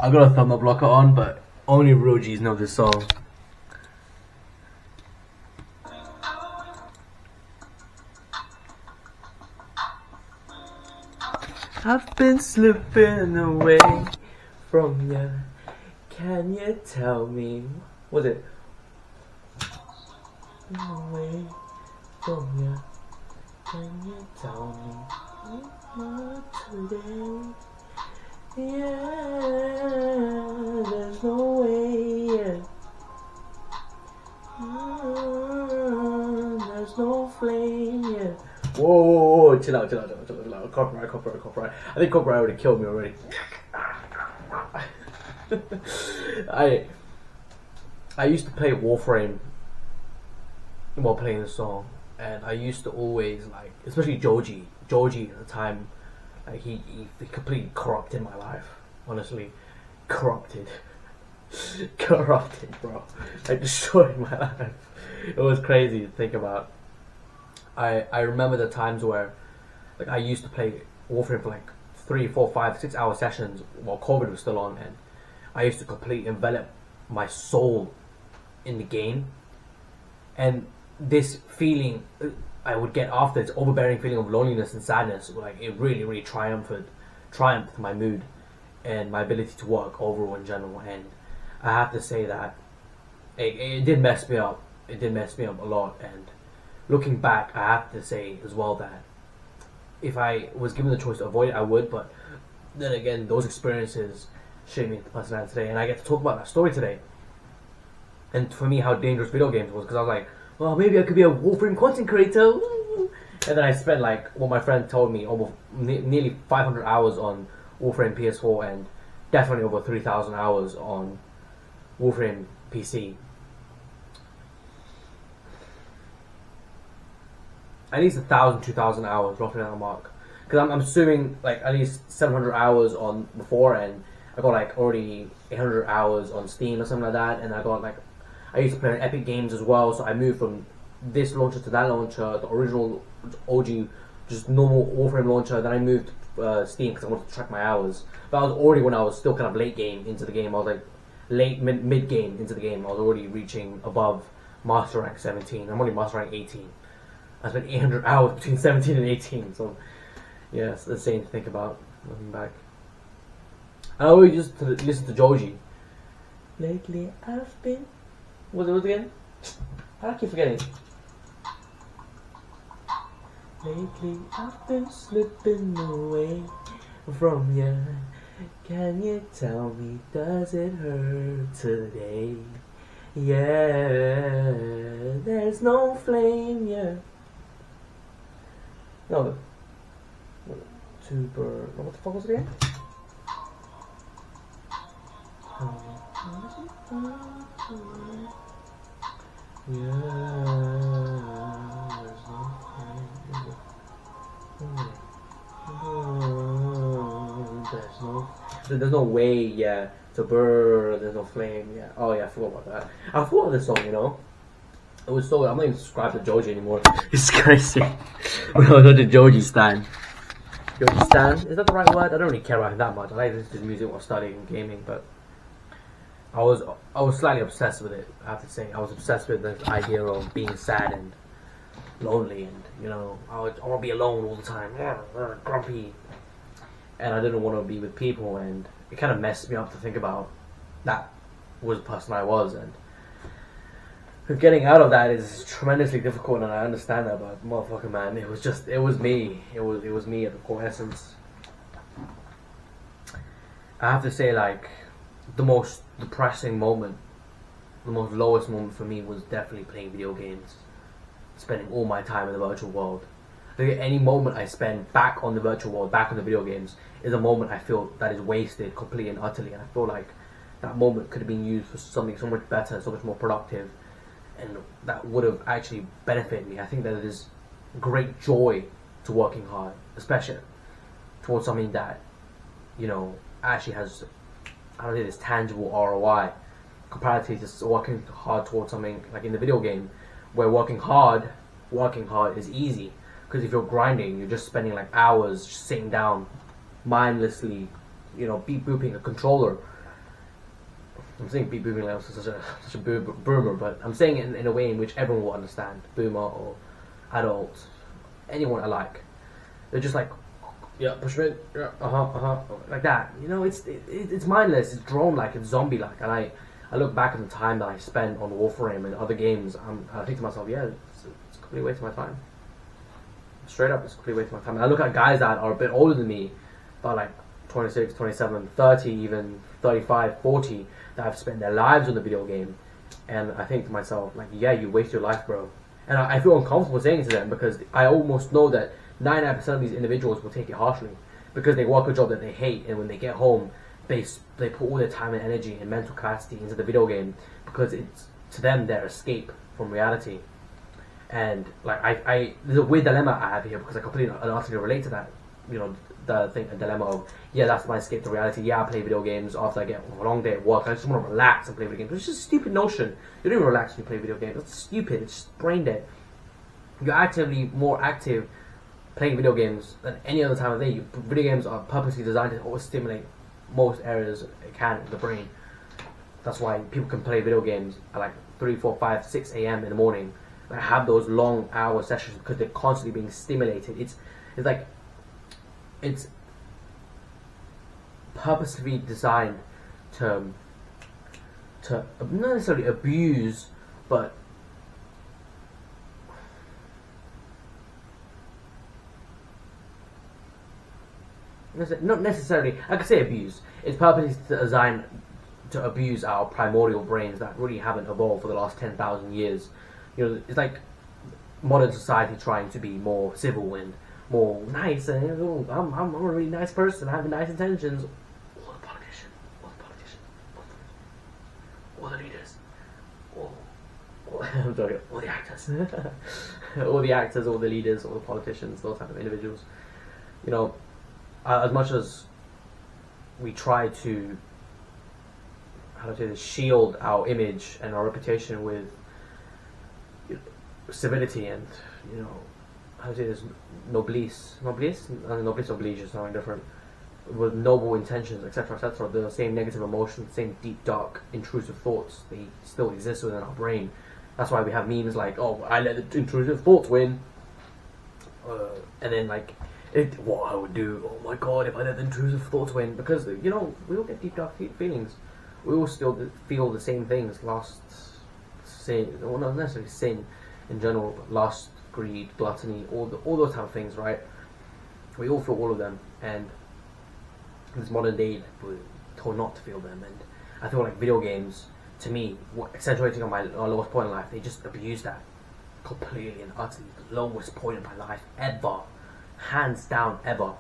I got a thumb up blocker on, but only real G's know this song. I've been slipping away from you. Can you tell me? What's it? Away from you. Can you tell me what today? Yeah, there's no way. Yeah. There's no flame. Yeah. Whoa, chill out. Copyright. I think copyright would have killed me already. I used to play Warframe while playing the song, and I used to always like, especially Joji at the time, like he completely corrupted my life. Honestly, corrupted, bro. Like destroyed my life. It was crazy to think about. I remember the times where, like, I used to play Warframe for like 3, 4, 5, 6 hour sessions while COVID was still on, and I used to completely envelop my soul in the game, and this feeling I would get after, this overbearing feeling of loneliness and sadness, like it really triumphed my mood and my ability to work overall in general. And I have to say that it did mess me up. It did mess me up a lot. And looking back, I have to say as well that if I was given the choice to avoid it, I would. But then again, those experiences shaped me into the person I am today, and I get to talk about that story today. And for me, how dangerous video games was, because I was like, well, maybe I could be a Warframe content creator. Woo! And then I spent, like what my friend told me, almost nearly 500 hours on Warframe PS4, and definitely over 3,000 hours on Warframe PC. At least 1,000, 2,000 hours, roughly on the mark. Because I'm assuming like at least 700 hours on before, and I got like already 800 hours on Steam or something like that, and I used to play on Epic Games as well, so I moved from this launcher to that launcher, the original OG, just normal Warframe launcher. Then I moved to Steam because I wanted to track my hours. But I was already, when I was still kind of late game into the game, I was like mid game into the game, I was already reaching above Master Rank 17. I'm only Master Rank 18. I spent 800 hours between 17 and 18, so yeah, it's insane to think about looking back. I always used to listen to Joji. Lately I've been... What was it again? I keep forgetting. Lately I've been slipping away from you. Can you tell me, does it hurt today? Yeah, there's no flame, yeah. No, what the fuck was it again? There's no way, yeah, to burn, there's no flame, yeah. Oh yeah, I forgot about that. I forgot this song, you know. It was so, I'm not even subscribed to Joji anymore. It's crazy. When I was such a Joji stan. Joji stan? Is that the right word? I don't really care about him that much. I like listening to his music while studying gaming, but I was slightly obsessed with it, I have to say. I was obsessed with the idea of being sad and lonely, and you know, I want to be alone all the time, grumpy, and I didn't want to be with people, and it kind of messed me up to think about that was the person I was, and getting out of that is tremendously difficult, and I understand that, but motherfucker, man, it was me. It was me at the core essence. I have to say, like, the most depressing moment, the most lowest moment for me was definitely playing video games, spending all my time in the virtual world. Like, any moment I spend back on the virtual world, back on the video games, is a moment I feel that is wasted completely and utterly, and I feel like that moment could have been used for something so much better, so much more productive, and that would have actually benefited me. I think that it is great joy to working hard, especially towards something that, you know, actually has, I don't know, this tangible ROI, comparatively to working hard towards something like in the video game, where working hard is easy, because if you're grinding, you're just spending like hours just sitting down, mindlessly, you know, beep booping a controller, I'm saying beat booming like I'm such a boomer, but I'm saying it in a way in which everyone will understand. Boomer or adult, anyone alike. They're just like, yeah, push me, yeah, like that. You know, it's mindless. It's drone like, it's zombie like, and I look back at the time that I spent on Warframe and other games. I think to myself, yeah, it's a complete waste of my time. Straight up, it's a complete waste of my time. And I look at guys that are a bit older than me, but like 26, 27, 30, even 35, 40, that have spent their lives on the video game, and I think to myself, like, yeah, you waste your life, bro. And I feel uncomfortable saying it to them because I almost know that 99% of these individuals will take it harshly because they work a job that they hate, and when they get home, they put all their time and energy and mental capacity into the video game because it's, to them, their escape from reality. And like there's a weird dilemma I have here because I completely and utterly relate to that. You know, a dilemma of, yeah, that's my escape to reality. Yeah, I play video games after I get a long day at work. I just want to relax and play video games. It's just a stupid notion. You don't even relax when you play video games. That's stupid. It's just brain dead. You're actively more active playing video games than any other time of day. Video games are purposely designed to always stimulate most areas it can of the brain. That's why people can play video games at like 3, 4, 5, 6 a.m. in the morning. Like, have those long hour sessions because they're constantly being stimulated. It's purposely designed to not necessarily abuse, but not necessarily, I could say abuse. It's purposely designed to abuse our primordial brains that really haven't evolved for the last 10,000 years. You know, it's like modern society trying to be more civil and more nice, and you know, I'm a really nice person, I have nice intentions. All the politicians, all the leaders, I'm joking, all the actors, all the leaders, all the politicians, those type of individuals. You know, as much as we try to, shield our image and our reputation with civility and, you know, noblesse oblige is something different, with noble intentions, etc., etc. The same negative emotions, same deep, dark, intrusive thoughts, they still exist within our brain. That's why we have memes like, oh, I let the intrusive thoughts win, and then like, what I would do, oh my god, if I let the intrusive thoughts win, because, you know, we all get deep, dark feelings. We all still feel the same things, sin, well, not necessarily sin in general, but lust, greed, gluttony, all those type of things, right? We all feel all of them, and in this modern day, we're told not to feel them. And I feel like video games, to me, accentuating on my lowest point in life, they just abuse that completely and utterly. The lowest point in my life ever, hands down, ever.